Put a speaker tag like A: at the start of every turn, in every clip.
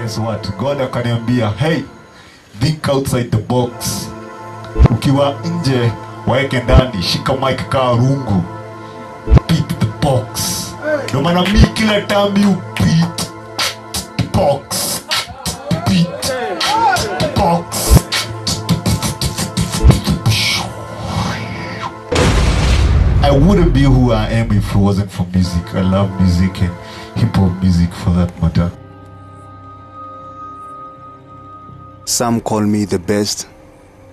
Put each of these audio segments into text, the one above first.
A: guess what? God akaniambia, hey, think outside the box. Ukiwa nje, waeke ndani, shika mic kaa rungu. Beat the box. No maana mi kila time you beat the box. Beat the box. I wouldn't be who I am if it wasn't for music. I love music and hip-hop music for that matter.
B: Some call me the best,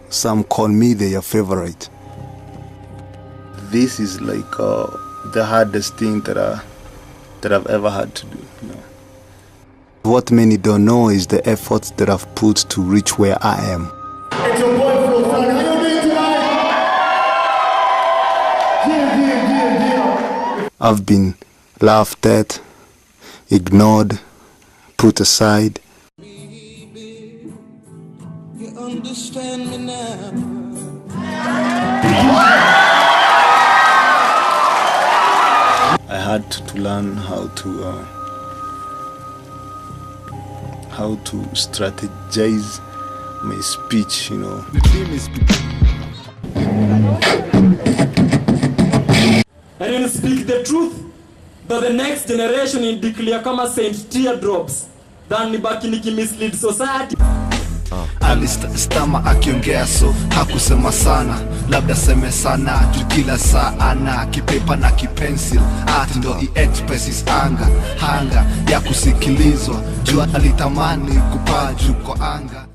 B: some call me their favorite. This is like the hardest thing that I've ever had to do. You know? What many don't know is the efforts that I've put to reach where I am.
C: It's your boy Flowflani. How you doing tonight? Yeah.
B: I've been laughed at, ignored, put aside.
D: You understand me now.
B: I had to learn how to strategize my speech, you know.
E: And you'll speak the truth that the next generation in declare kama Saint Teardrops than nibaki nikimislead society.
F: Alistama akiongea so hakusema sana, labda seme sana juu kila saa ana kipepa na kipencil. Art ndo i-express hanga ya kusikilizwa, juu alitamani kupaa juu kwa anga.